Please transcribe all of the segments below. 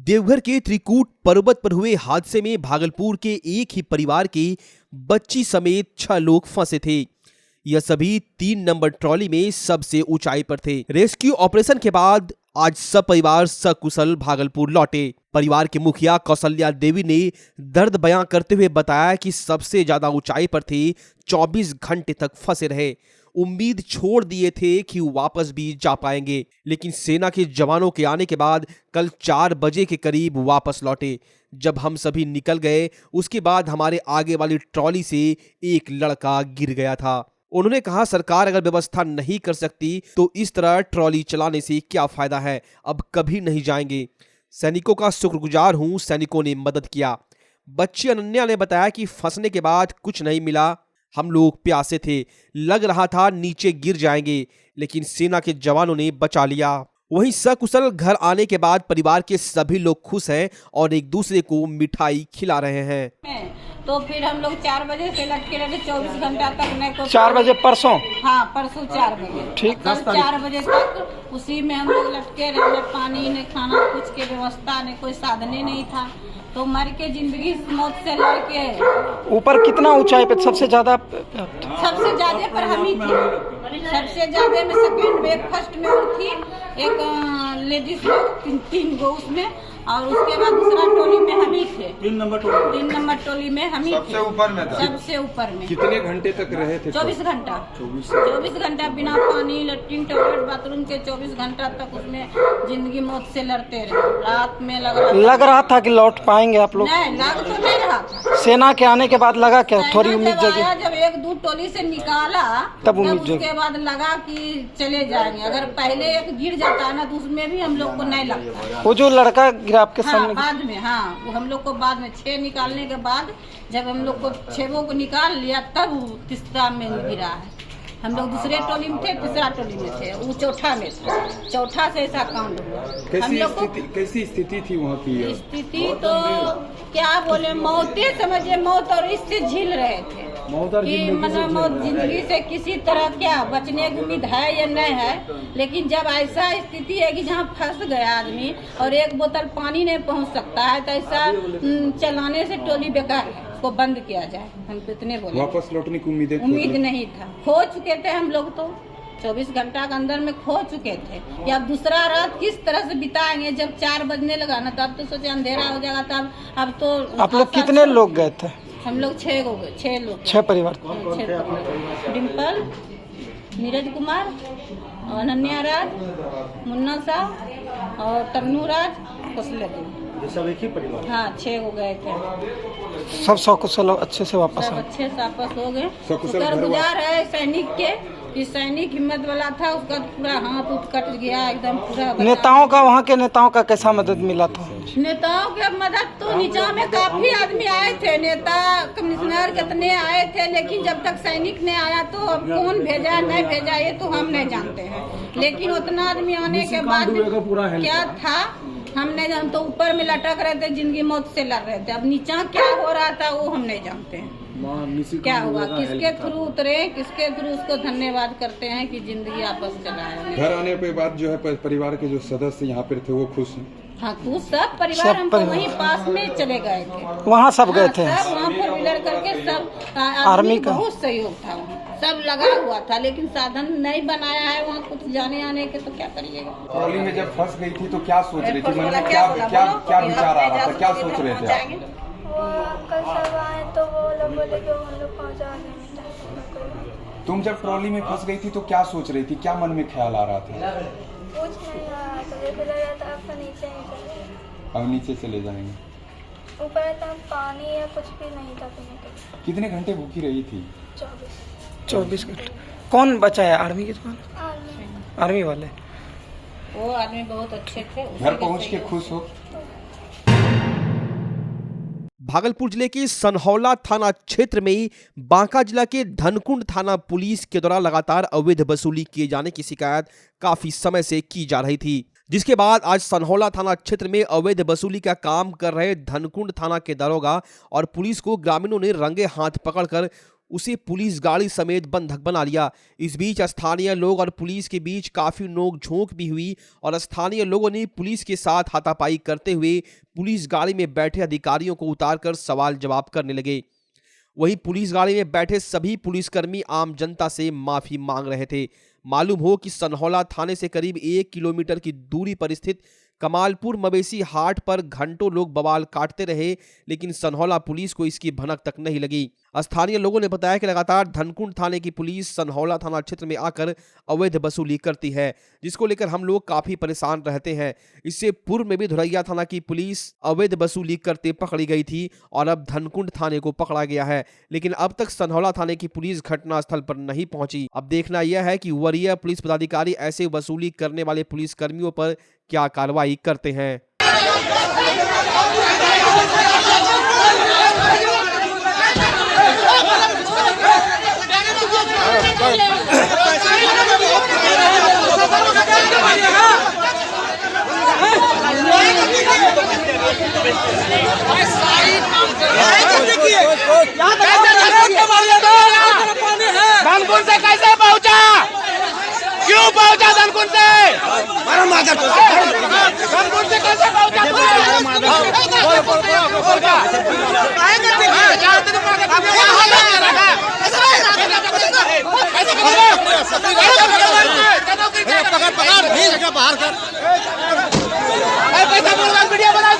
देवघर के त्रिकूट पर्वत पर हुए हादसे में भागलपुर के एक ही परिवार के बच्ची समेत 6 लोग फंसे थे। यह सभी 3 नंबर ट्रॉली में सबसे ऊंचाई पर थे। रेस्क्यू ऑपरेशन के बाद आज सब परिवार सकुशल भागलपुर लौटे। परिवार के मुखिया कौशल्या देवी ने दर्द बयां करते हुए बताया कि सबसे ज्यादा ऊंचाई पर थे, 24 घंटे तक फंसे रहे। उम्मीद छोड़ दिए थे कि वापस भी जा पाएंगे, लेकिन सेना के जवानों के आने के बाद कल 4 बजे के करीब वापस लौटे। जब हम सभी निकल गए, उसके बाद हमारे आगे वाली ट्रॉली से एक लड़का गिर गया था। उन्होंने कहा, सरकार अगर व्यवस्था नहीं कर सकती तो इस तरह ट्रॉली चलाने से क्या फायदा है, अब कभी नहीं जाएंगे। सैनिकों का शुक्रगुजार हूं, सैनिकों ने मदद किया। बच्ची अनन्या ने बताया कि फंसने के बाद कुछ नहीं मिला, हम लोग प्यासे थे, लग रहा था नीचे गिर जाएंगे, लेकिन सेना के जवानों ने बचा लिया। वहीं सकुशल घर आने के बाद परिवार के सभी लोग खुश हैं और एक दूसरे को मिठाई खिला रहे हैं। तो फिर हम लोग 4 बजे से लटके रहे, 24 घंटा तक नहीं को 4 बजे परसों? हाँ, परसों 4 बजे। ठीक, कल 4 बजे तक उसी में हम लोग लटके रहे। पानी ने खाना कुछ के व्यवस्था ने कोई साधने नहीं था, तो मर के जिंदगी मौत से लड़के। ऊपर कितना ऊंचाई पे सबसे ज्यादा? सबसे ज्यादा पर हम ही थे। सबसे ज्यादा में सेकंड में, फर्स्ट में और थी एक लेडीज लोग 3 गो उसमें, और उसके बाद दूसरा टोली में हम ही थे। 3 नंबर टोली में हम ही थे। सबसे ऊपर में था। सबसे ऊपर में। कितने घंटे तक रहे थे? 24 घंटा। 24 घंटा बिना पानी, लैट्रिन, टॉयलेट, बाथरूम के 24 घंटा तक उसमें जिंदगी मौत से लड़ते रहे। रात में लग रहा था कि लौट पाएंगे आप लोग? नहीं, लग तो नहीं रहा था। सेना के आने के बाद लगा क्या थोड़ी उम्मीद जगी? जब 1-2 टोली से निकाला तब उम्मीद उसके बाद लगा कि चले जाएंगे। अगर पहले एक गिर जाता है ना तो उसमें भी हम लोग को नहीं लगता। वो जो लड़का गिरा आपके सामने? बाद में, हाँ, वो हम लोग को बाद में 6 निकालने के बाद जब हम लोग को 6 को निकाल लिया तब तीसरा में गिरा है। हम लोग दूसरे टोली में थे, तीसरा टोली में थे, वो चौथा में था। चौथा से ऐसा कांड हुआ। कैसी स्थिति थी वहाँ की? स्थिति तो क्या बोले, मौते समझे, मौत और इससे झील रहे थे कि मतलब मौत जिंदगी से किसी तरह क्या बचने की उम्मीद है या नहीं है। लेकिन जब ऐसा स्थिति है कि जहाँ फंस गया आदमी और 1 बोतल पानी नहीं पहुँच सकता है, तो ऐसा चलाने से टोली बेकार है, उसको बंद किया जाए। हम तो इतने बोले। वापस लौटने की उम्मीद नहीं था। खो चुके थे हम लोग, तो 24 घंटा के अंदर में खो चुके थे। कि अब दूसरा रात किस तरह से बिताएंगे? जब 4 बजने लगा ना तब तो सोचे अंधेरा हो जाएगा। तब अब तो आप लोग कितने लोग गए थे? हम लोग 6 लोग। 6 परिवार। डिम्पल, नीरज कुमार, अनन्या राज, मुन्ना साहब और तन्नू राज, कौशल्या देवी। सब एक ही परिवार? हाँ, 6 हो गए थे। सब सकुशल अच्छे से वापस हो गए। शुक्रगुजार है सैनिक के कि सैनिक हिम्मत वाला था, उसका पूरा हाथ उठ कट गया एकदम पूरा। नेताओं का, वहाँ के नेताओं का कैसा मदद मिला था? नेताओं के मदद तो नीचा में काफी आदमी आए थे, नेता कमिश्नर कितने आए थे, लेकिन जब तक सैनिक ने आया तो अब कौन भेजा नहीं भेजा ये तो हम नहीं जानते हैं। लेकिन उतना आदमी आने के बाद क्या था हम नहीं जानते। तो ऊपर में लटक रहे थे, जिंदगी मौत से लड़ रहे थे। अब नीचा क्या हो रहा था वो हम नहीं जानते हैं। क्या हुआ, किसके थ्रू उतरे, किसके थ्रू, उसको धन्यवाद करते हैं कि जिंदगी आपस चलाया। घर आने के बाद जो है परिवार के जो सदस्य यहाँ पर थे वो खुश हैं? हाँ, खुश सब परिवार। हम तो वहीं पास में चले गए थे, वहाँ सब गए थे। सब वहाँ 4 व्हीलर करके सब आर्मी का बहुत सहयोग था, वहाँ सब लगा हुआ था। लेकिन साधन नहीं बनाया है वहाँ कुछ जाने आने के, तो क्या करिएगा। ट्रॉली में जब फंस गई थी तो क्या सोच रही थी, मन में क्या विचार आ रहा था, क्या सोच रहे थे आप? वो अंकल सब आए तो वो लोग बोले कि हम लोग पहुँचा देंगे। तुम जब ट्रॉली में फंस गई थी तो क्या सोच रही थी, क्या मन में ख्याल आ रहा था? कुछ नहीं आ रहा था, जैसे लग रहा था अब नीचे ही चले, अब नीचे चले जाएंगे। ऊपर था पानी या कुछ भी नहीं था पीने के लिए। कितने घंटे भूखी रही थी? 24 घंटे। कौन बचाया? आर्मी के जवान? आर्मी वाले। वो आदमी बहुत अच्छे थे। घर पहुँच के खुश हो? भागलपुर जिले के सनहौला थाना क्षेत्र में बांका जिला के धनकुंड थाना पुलिस के द्वारा लगातार अवैध वसूली किए जाने की शिकायत काफी समय से की जा रही थी, जिसके बाद आज सनहौला थाना क्षेत्र में अवैध वसूली का काम कर रहे धनकुंड थाना के दरोगा और पुलिस को ग्रामीणों ने रंगे हाथ पकड़कर उसे पुलिस गाड़ी समेत बंधक बना लिया। इस बीच स्थानीय लोग और पुलिस के बीच काफी नोक-झोंक भी हुई और स्थानीय लोगों ने पुलिस के साथ हाथापाई करते हुए पुलिस गाड़ी में बैठे अधिकारियों को उतारकर सवाल जवाब करने लगे। वहीं पुलिस गाड़ी में बैठे सभी पुलिसकर्मी आम जनता से माफी मांग रहे थे। मालूम हो कि सनहौला थाने से करीब 1 किलोमीटर की दूरी पर स्थित कमालपुर मवेशी हाट पर घंटों लोग बवाल काटते रहे, लेकिन सनहौला पुलिस को इसकी भनक तक नहीं लगी। स्थानीय लोगों ने बताया कि लगातार धनकुंड थाने की पुलिस सनहौला थाना क्षेत्र में आकर अवैध वसूली करती है, जिसको लेकर हम लोग काफी परेशान रहते हैं। इससे पूर्व में भी धुरैया थाना की पुलिस अवैध वसूली करते पकड़ी गई थी और अब धनकुंड थाने को पकड़ा गया है, लेकिन अब तक सनहौला थाने की पुलिस घटनास्थल पर नहीं पहुंची। अब देखना यह है कि वरीय पुलिस पदाधिकारी ऐसे वसूली करने वाले पुलिस कर्मियों पर क्या कार्रवाई करते हैं। धनकुंड से कैसे पहुंचा? क्यों पहुंचा धनकुंड से? धनकुंड से कैसे पहुंचा? बाहर कर वीडियो बना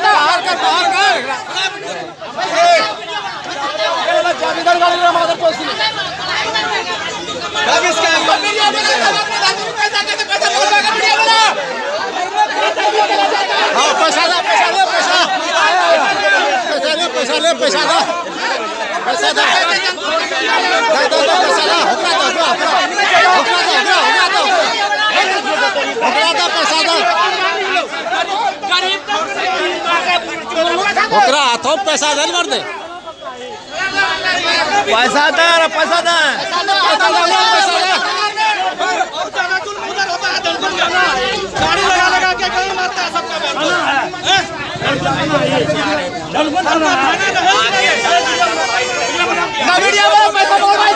हाथों पैसा दे मर दे पैसा दे पैसा दे गाड़ी लगा लगा के कहीं मारता है सबका वीडियो वाला पैसा बोल भाई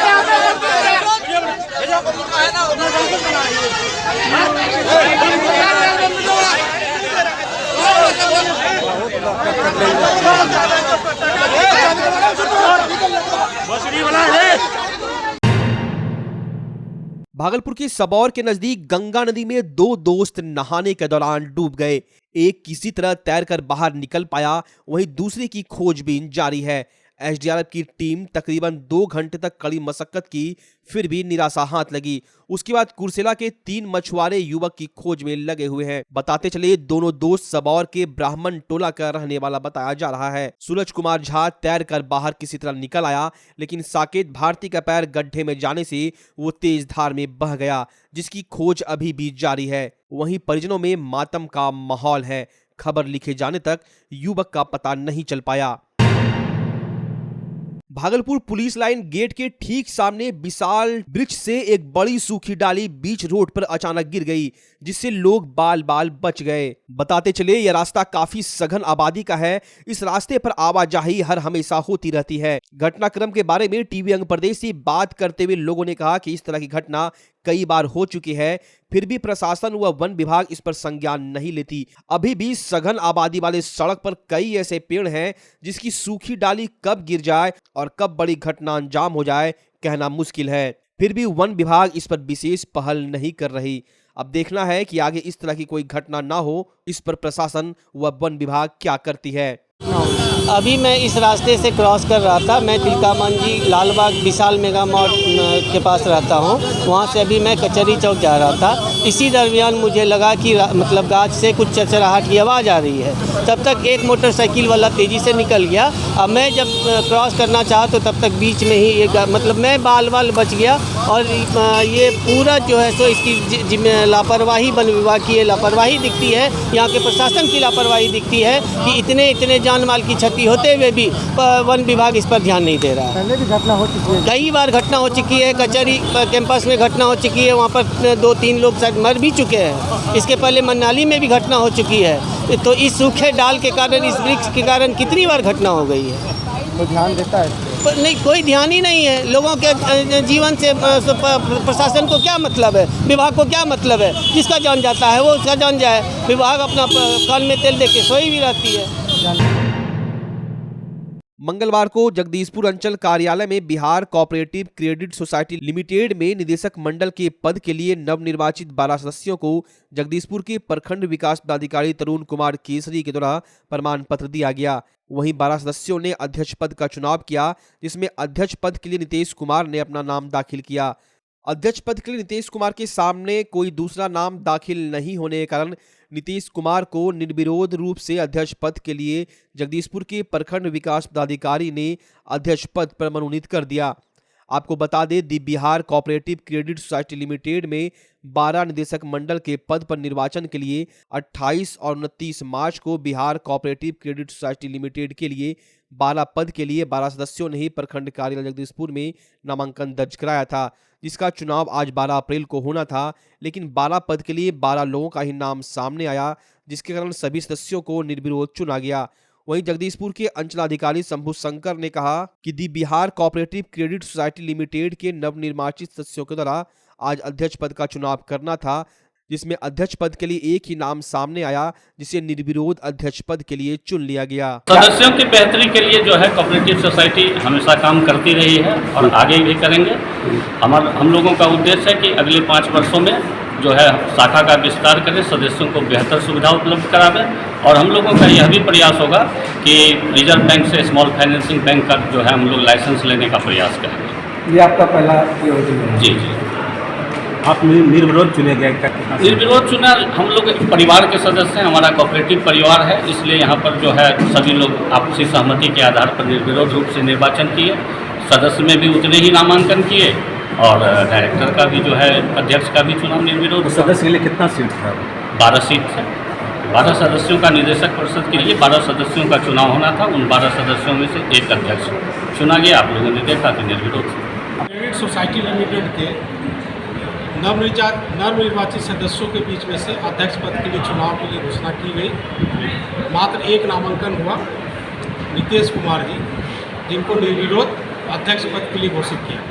भागलपुर के सबौर के नजदीक गंगा नदी में 2 दोस्त नहाने के दौरान डूब गए। एक किसी तरह तैरकर बाहर निकल पाया, वहीं दूसरे की खोजबीन जारी है। एसडीआरएफ की टीम तकरीबन 2 घंटे तक कड़ी मशक्कत की, फिर भी निराशा हाथ लगी। उसके बाद कुर्सेला के 3 मछुआरे युवक की खोज में लगे हुए हैं। बताते चले दोनों दोस्त सबौर के ब्राह्मण टोला का रहने वाला बताया जा रहा है। सूरज कुमार झा तैरकर बाहर किसी तरह निकल आया, लेकिन साकेत भारती का पैर गड्ढे में जाने से वो तेज धार में बह गया, जिसकी खोज अभी भी जारी है। वहीं परिजनों में मातम का माहौल है। खबर लिखे जाने तक युवक का पता नहीं चल पाया। भागलपुर पुलिस लाइन गेट के ठीक सामने विशाल वृक्ष से एक बड़ी सूखी डाली बीच रोड पर अचानक गिर गई, जिससे लोग बाल बाल बच गए। बताते चले यह रास्ता काफी सघन आबादी का है। इस रास्ते पर आवाजाही हर हमेशा होती रहती है। घटनाक्रम के बारे में टीवी अंग प्रदेश से बात करते हुए लोगों ने कहा कि इस तरह की घटना कई बार हो चुकी है, फिर भी प्रशासन व वन विभाग इस पर संज्ञान नहीं लेती। अभी भी सघन आबादी वाले सड़क पर कई ऐसे पेड़ हैं जिसकी सूखी डाली कब गिर जाए और कब बड़ी घटना अंजाम हो जाए कहना मुश्किल है। फिर भी वन विभाग इस पर विशेष पहल नहीं कर रही। अब देखना है कि आगे इस तरह की कोई घटना ना हो, इस पर प्रशासन व वन विभाग क्या करती है। अभी मैं इस रास्ते से क्रॉस कर रहा था। मैं तिलका मंजी लालबाग विशाल मेगा मॉल के पास रहता हूँ। वहाँ से अभी मैं कचहरी चौक जा रहा था। इसी दरमियान मुझे लगा कि मतलब गाछ से कुछ चरचराहट की आवाज़ आ रही है। तब तक एक मोटरसाइकिल वाला तेज़ी से निकल गया। अब मैं जब क्रॉस करना चाहा तो तब तक बीच में ही एक मतलब मैं बाल बच गया। और ये पूरा जो है सो इसकी लापरवाही वन विभाग की लापरवाही दिखती है, यहाँ के प्रशासन की लापरवाही दिखती है कि इतने जान माल की क्षति होते हुए भी वन विभाग इस पर ध्यान नहीं दे रहा है। पहले भी घटना हो चुकी है, कई बार घटना हो चुकी है। कचहरी कैंपस में घटना हो चुकी है, वहाँ पर 2-3 लोग शायद मर भी चुके हैं। इसके पहले मनाली में भी घटना हो चुकी है। तो इस सूखे डाल के कारण, इस वृक्ष के कारण कितनी बार घटना हो गई है। तो ध्यान देता है। नहीं, कोई ध्यान ही नहीं है। लोगों के जीवन से प्रशासन को क्या मतलब है, विभाग को क्या मतलब है? जिसका जान जाता है वो उसका जान जाए। विभाग अपना कान में तेल देके सोई भी रहती है। मंगलवार को जगदीशपुर अंचल कार्यालय में Bihar cooperative credit society limited में निदेशक मंडल के पद के लिए नवनिर्वाचित 12 सदस्यों को जगदीशपुर के प्रखंड विकास पदाधिकारी तरुण कुमार केसरी के द्वारा प्रमाण पत्र दिया गया। वहीं 12 सदस्यों ने अध्यक्ष पद का चुनाव किया, जिसमें अध्यक्ष पद के लिए नीतीश कुमार ने अपना नाम दाखिल किया। अध्यक्ष पद के लिए नीतीश कुमार के सामने कोई दूसरा नाम दाखिल नहीं होने के कारण नीतीश कुमार को निर्विरोध रूप से अध्यक्ष पद के लिए जगदीशपुर के प्रखंड विकास पदाधिकारी ने अध्यक्ष पद पर मनोनीत कर दिया। आपको बता दें, the Bihar cooperative credit society limited में 12 निदेशक मंडल के पद पर निर्वाचन के लिए 28 और 29 मार्च को Bihar cooperative credit society limited के लिए 12 पद के लिए 12 सदस्यों ने ही प्रखंड कार्यालय जगदीशपुर में नामांकन दर्ज कराया था, जिसका चुनाव आज 12 अप्रैल को होना था। लेकिन 12 पद के लिए 12 लोगों का ही नाम सामने आया, जिसके कारण सभी सदस्यों को निर्विरोध चुना गया। वहीं जगदीशपुर के अंचलाधिकारी शंभू शंकर ने कहा कि the Bihar cooperative credit society limited के नवनिर्वाचित सदस्यों के द्वारा आज अध्यक्ष पद का चुनाव करना था, जिसमें अध्यक्ष पद के लिए एक ही नाम सामने आया, जिसे निर्विरोध अध्यक्ष पद के लिए चुन लिया गया। सदस्यों की बेहतरी के लिए जो है कोऑपरेटिव सोसाइटी हमेशा काम करती रही है और आगे भी करेंगे। हम लोगों का उद्देश्य है कि अगले 5 वर्षों में जो है शाखा का विस्तार करें, सदस्यों को बेहतर सुविधा उपलब्ध करावें और हम लोगों का यह भी प्रयास होगा कि रिजर्व बैंक से स्मॉल फाइनेंसिंग बैंक का जो है हम लोग लाइसेंस लेने का प्रयास करेंगे। ये आपका पहला योजना है? जी। आप निर्विरोध चुने गए? निर्विरोध चुना, हम लोग परिवार के सदस्य हैं, हमारा कोऑपरेटिव परिवार है, इसलिए यहाँ पर जो है सभी लोग आपसी सहमति के आधार पर निर्विरोध रूप से निर्वाचन किए। सदस्य में भी उतने ही नामांकन किए और डायरेक्टर का भी जो है अध्यक्ष का भी चुनाव निर्विरोध। सदस्य के लिए कितना सीट था? 12 सीट थे। 12 सदस्यों का निदेशक परिषद के लिए 12 सदस्यों का चुनाव होना था। उन 12 सदस्यों में से एक अध्यक्ष चुना गया। आप लोगों ने देखा कि निर्विरोध। क्रेडिट सोसाइटी लिमिटेड के नवनिर्वाचित सदस्यों के बीच में से अध्यक्ष पद के लिए चुनाव के लिए घोषणा की गई। मात्र एक नामांकन हुआ, नीतीश कुमार जी, जिनको निर्विरोध अध्यक्ष पद के लिए घोषित किया।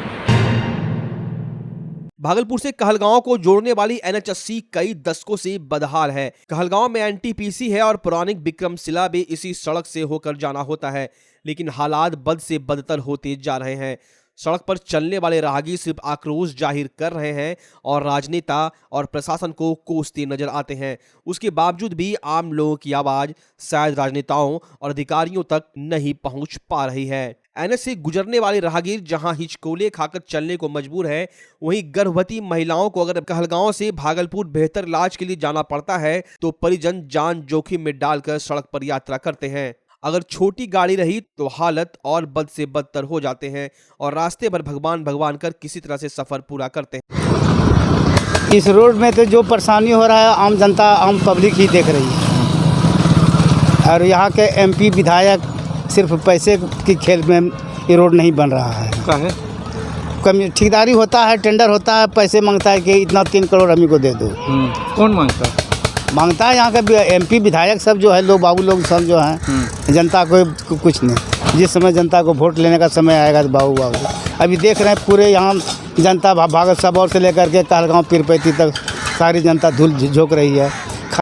भागलपुर से कहलगांव को जोड़ने वाली NH80 कई दशकों से बदहाल है। कहलगांव में NTPC है और पौराणिक विक्रमशिला भी इसी सड़क से होकर जाना होता है, लेकिन हालात बद से बदतर होते जा रहे हैं। सड़क पर चलने वाले राहगीर सिर्फ आक्रोश जाहिर कर रहे हैं और राजनेता और प्रशासन को कोसते नजर आते हैं। उसके बावजूद भी आम लोगों की आवाज शायद राजनेताओं और अधिकारियों तक नहीं पहुंच पा रही है। NH से गुजरने वाले राहगीर जहां हिचकोले खाकर चलने को मजबूर है, वहीं गर्भवती महिलाओं को अगर कहलगांव से भागलपुर बेहतर इलाज के लिए जाना पड़ता है तो परिजन जान जोखिम में डालकर सड़क पर यात्रा करते हैं। अगर छोटी गाड़ी रही तो हालत और बद से बदतर हो जाते हैं और रास्ते भर भगवान भगवान कर किसी तरह से सफर पूरा करते हैं। इस रोड में तो जो परेशानी हो रहा है आम जनता, आम पब्लिक ही देख रही है। और यहाँ के MP विधायक सिर्फ पैसे की खेल में ये रोड नहीं बन रहा है। कमी ठेकेदारी होता है, टेंडर होता है, पैसे मांगता है कि इतना 3 करोड़ हमी को दे दो। कौन मांगता है? मांगता है यहाँ के MP विधायक सब जो है, लोग बाबू लोग सब जो हैं। जनता को कुछ नहीं। जिस समय जनता को वोट लेने का समय आएगा तो बाबू अभी देख रहे हैं पूरे यहाँ जनता भागल सबौर से लेकर के कहलगांव पीरपैती तक सारी जनता धूल झोंक रही है।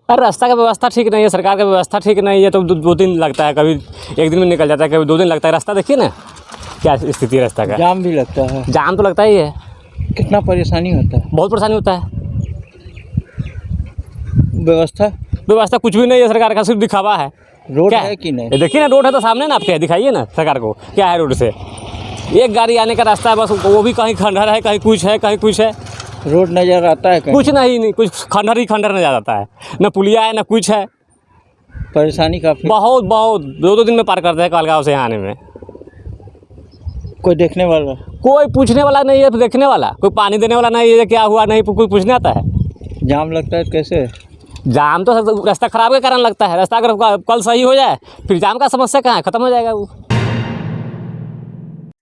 और रास्ता का व्यवस्था ठीक नहीं है, सरकार का व्यवस्था ठीक नहीं है, तो 2 दिन लगता है, कभी 1 दिन में निकल जाता है, कभी 2 दिन लगता है। रास्ता देखिए ना क्या स्थिति है रास्ता का। जाम भी लगता है। जाम तो लगता ही है। कितना परेशानी होता है? बहुत परेशानी होता है। व्यवस्था कुछ भी नहीं है सरकार का, सिर्फ दिखावा है। रोड है कि नहीं? देखिए ना, रोड है तो सामने ना आपके, दिखाइए ना सरकार को क्या है रोड से। एक गाड़ी आने का रास्ता है बस, वो भी कहीं खंडहर है, कहीं कुछ है, कहीं कुछ है। रोड नजर आता है कुछ नहीं, कुछ खंडहर ही खंडहर नजर आता है। न पुलिया है, न कुछ है। परेशानी काफी बहुत 2 दिन में पार करते हैं कहलगांव से यहाँ आने में। कोई देखने वाला, कोई पूछने वाला नहीं है, तो देखने वाला कोई पानी देने वाला नहीं है, क्या हुआ नहीं कोई पूछने आता है। जाम लगता है कैसे? जाम तो रास्ता खराब के कारण लगता है। रास्ता अगर कल सही हो जाए फिर जाम का समस्या कहाँ है, खत्म हो जाएगा वो।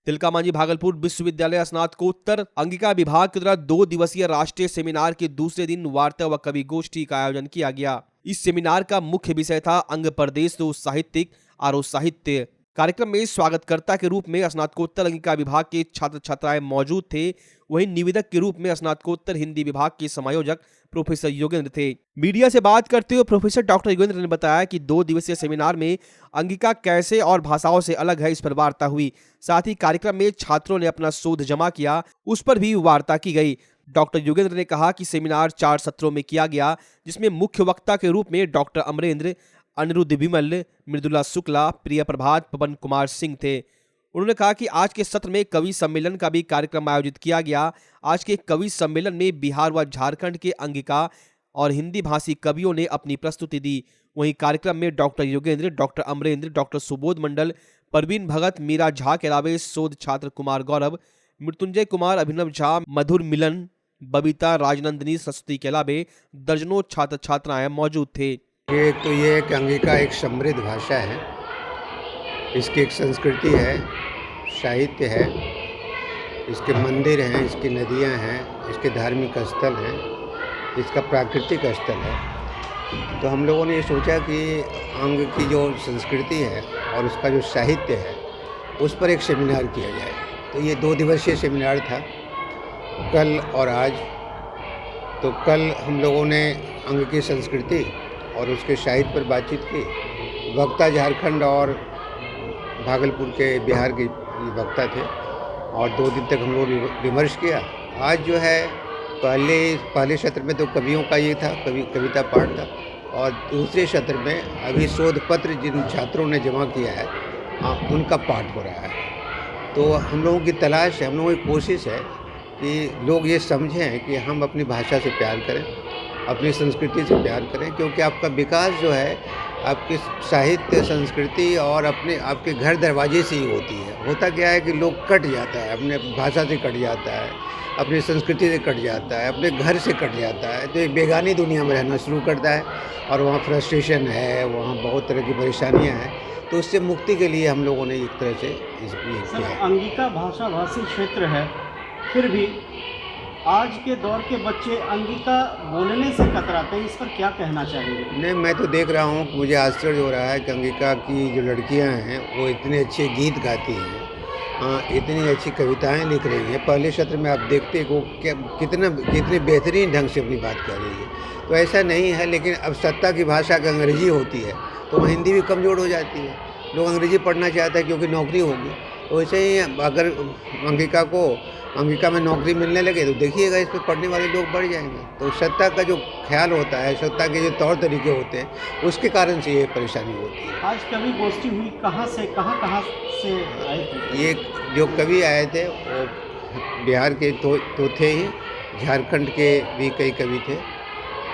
तिलकामांझी भागलपुर विश्वविद्यालय स्नातकोत्तर अंगिका विभाग के द्वारा 2 दिवसीय राष्ट्रीय सेमिनार के दूसरे दिन वार्ता व कवि गोष्ठी का आयोजन किया गया। इस सेमिनार का मुख्य विषय था अंग प्रदेश साहित्यिक आरो साहित्य। कार्यक्रम में स्वागतकर्ता के रूप में स्नातकोत्तर अंगिका विभाग के छात्र छात्राएं मौजूद थे। वहीं निवेदक के रूप में स्नातकोत्तर हिंदी विभाग के समायोजक प्रोफेसर योगेंद्र थे। मीडिया से बात करते हुए प्रोफेसर डॉक्टर योगेंद्र ने बताया कि 2 दिवसीय सेमिनार में अंगिका कैसे और भाषाओं से अलग है, इस पर वार्ता हुई। साथ ही कार्यक्रम में छात्रों ने अपना शोध जमा किया, उस पर भी वार्ता की गई। डॉक्टर योगेंद्र ने कहा कि सेमिनार 4 सत्रों में किया गया, जिसमें मुख्य वक्ता के रूप में डॉक्टर अमरेंद्र, अनिरुद्ध विमल, मृदुला शुक्ला, प्रिया प्रभात, पवन कुमार सिंह थे। उन्होंने कहा कि आज के सत्र में कवि सम्मेलन का भी कार्यक्रम आयोजित किया गया। आज के कवि सम्मेलन में बिहार व झारखंड के अंगिका और हिंदी भाषी कवियों ने अपनी प्रस्तुति दी। वहीं कार्यक्रम में doctor Yogendra, doctor Amarendra, doctor Subodh Mandal, Parveen Bhagat, Meera Jha के अलावे शोध छात्र कुमार गौरव, मृत्युंजय कुमार, अभिनव झा, मधुर मिलन, बबीता, राजनंदिनी, सरस्वती के अलावे दर्जनों छात्र छात्राएं मौजूद थे। तो ये एक अंगिका एक समृद्ध भाषा है, इसकी एक संस्कृति है, साहित्य है, इसके मंदिर हैं, इसकी नदियां हैं, इसके धार्मिक स्थल हैं, इसका प्राकृतिक स्थल है। तो हम लोगों ने ये सोचा कि अंग की जो संस्कृति है और उसका जो साहित्य है उस पर एक सेमिनार किया जाए। तो ये 2 दिवसीय सेमिनार था, कल और आज। तो कल हम लोगों ने अंग की संस्कृति और उसके साहित्य पर बातचीत की। वक्ता झारखंड और भागलपुर के बिहार के वक्ता थे और 2 दिन तक हम लोगों ने विमर्श किया। आज जो है पहले सत्र में तो कवियों का ये था, कविता पाठ था, और दूसरे सत्र में अभी शोध पत्र जिन छात्रों ने जमा किया है उनका पाठ हो रहा है। तो हम लोगों की तलाश है, हम लोगों की कोशिश है कि लोग ये समझें कि हम अपनी भाषा से प्यार करें, अपनी संस्कृति से प्यार करें, क्योंकि आपका विकास जो है आपकी साहित्य, संस्कृति और आपके घर दरवाजे से ही होती है। होता क्या है कि लोग कट जाता है, अपने भाषा से कट जाता है, अपनी संस्कृति से कट जाता है, अपने घर से कट जाता है, तो एक बेगानी दुनिया में रहना शुरू करता है और वहाँ फ्रस्ट्रेशन है, वहाँ बहुत तरह की परेशानियाँ हैं। तो उससे मुक्ति के लिए हम लोगों ने एक तरह से किया है। अंगिका भाषा भाषी क्षेत्र है, फिर भी आज के दौर के बच्चे अंगिका बोलने से कतराते हैं, इस पर क्या कहना चाहेंगे? नहीं, मैं तो देख रहा हूँ, मुझे आश्चर्य हो रहा है कि अंगिका की जो लड़कियाँ हैं वो इतने अच्छे गीत गाती हैं, इतनी अच्छी कविताएं लिख रही हैं। पहले सत्र में आप देखते हो कितने बेहतरीन ढंग से अपनी बात कर रही है। तो ऐसा नहीं है, लेकिन अब सत्ता की भाषा अगर अंग्रेजी होती है तो वह हिंदी भी कमज़ोर हो जाती है। लोग अंग्रेजी पढ़ना चाहते हैं क्योंकि नौकरी होगी। तो वैसे ही अगर अंगिका में नौकरी मिलने लगे तो देखिएगा इस पर पढ़ने वाले लोग बढ़ जाएंगे। तो सत्ता का जो ख्याल होता है, सत्ता के जो तौर तरीके होते हैं, उसके कारण से ये परेशानी होती है। आज कवि गोष्ठी हुई, कहाँ से आए थे? ये जो कवि आए थे वो बिहार के तो थे ही, झारखंड के भी कई कवि थे।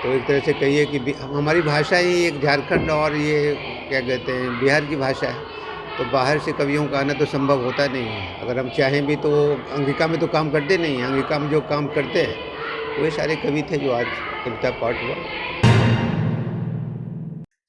तो एक तरह से कहिए कि हमारी भाषा ही एक झारखंड और ये क्या कहते हैं बिहार की भाषा है। तो बाहर से कवियों का आना तो संभव होता नहीं है। अगर हम चाहें भी तो अंगिका में तो काम करते नहीं हैं। अंगिका में जो काम करते हैं वे सारे कवि थे जो आज कविता पाठ हुआ।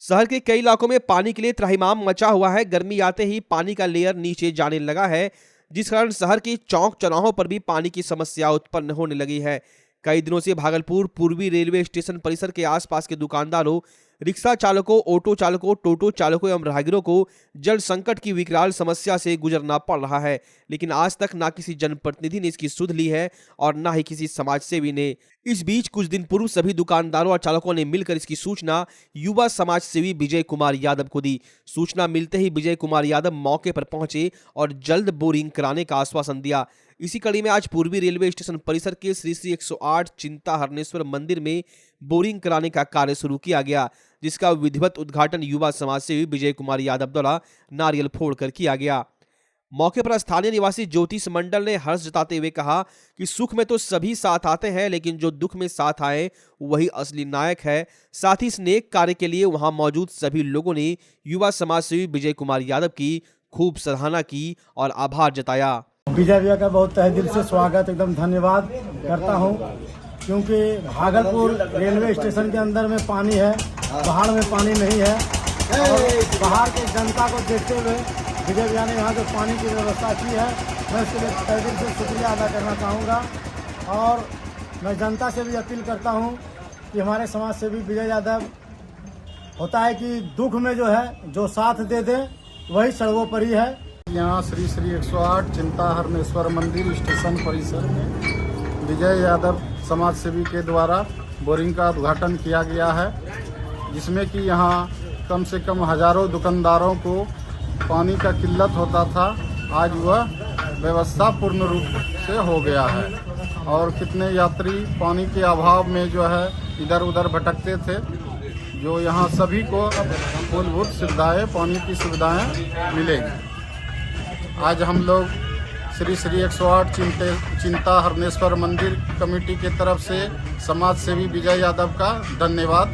शहर के कई इलाकों में पानी के लिए त्राहिमाम मचा हुआ है। गर्मी आते ही पानी का लेयर नीचे जाने लगा है, जिस कारण शहर के चौक चौराहों पर भी पानी की समस्या उत्पन्न होने लगी है। कई दिनों से भागलपुर पूर्वी रेलवे स्टेशन परिसर के आसपास के दुकानदारों, रिक्शा चालकों, ऑटो चालकों, टोटो चालकों एवं राहगीरों को जल संकट की विकराल समस्या से गुजरना पड़ रहा है, लेकिन आज तक ना किसी जनप्रतिनिधि ने इसकी सुध ली है और ना ही किसी समाज सेवी ने। इस बीच कुछ दिन पूर्व सभी दुकानदारों और चालकों ने मिलकर इसकी सूचना युवा समाज सेवी विजय कुमार यादव को दी। सूचना मिलते ही विजय कुमार यादव मौके पर पहुंचे और जल्द बोरिंग कराने का आश्वासन दिया। इसी कड़ी में आज पूर्वी रेलवे स्टेशन परिसर के श्री 108 चिंता हरनेश्वर मंदिर में बोरिंग कराने का कार्य शुरू किया गया, जिसका विधिवत उद्घाटन युवा समाज सेवी विजय कुमार यादव द्वारा नारियल फोड़कर किया गया। मौके पर स्थानीय निवासी ज्योतिष मंडल ने हर्ष जताते हुए कहा कि सुख में तो सभी साथ आते हैं, लेकिन जो दुख में साथ आए वही असली नायक है। साथ ही इस नेक कार्य के लिए वहां मौजूद सभी लोगों ने युवा समाज सेवी विजय कुमार यादव की खूब सराहना की और आभार जताया। विजय भैया का बहुत तहे दिल से स्वागत, एकदम धन्यवाद करता हूं, क्योंकि भागलपुर रेलवे स्टेशन के अंदर में पानी है, पहाड़ में पानी नहीं है। और बाहर के जनता को देखते हुए विजय भैया ने यहाँ जो पानी की व्यवस्था की है, मैं उसके लिए तहे दिल से शुक्रिया अदा करना चाहूँगा। और मैं जनता से भी अपील करता हूँ कि हमारे समाज सेवी विजय यादव होता है कि दुख में जो है जो साथ दे दें वही सड़कों पर ही है। यहाँ श्री श्री 108 चिंता हरनेश्वर मंदिर स्टेशन परिसर में विजय यादव समाज सेवी के द्वारा बोरिंग का उद्घाटन किया गया है, जिसमें कि यहाँ कम से कम हजारों दुकानदारों को पानी का किल्लत होता था। आज वह व्यवस्था पूर्ण रूप से हो गया है और कितने यात्री पानी के अभाव में जो है इधर उधर भटकते थे, जो यहाँ सभी को मूलभूत सुविधाएं, पानी की सुविधाएं मिलेगी। आज हम लोग श्री श्री 108 चिंता हरनेश्वर मंदिर कमेटी के तरफ से समाज सेवी विजय यादव का धन्यवाद।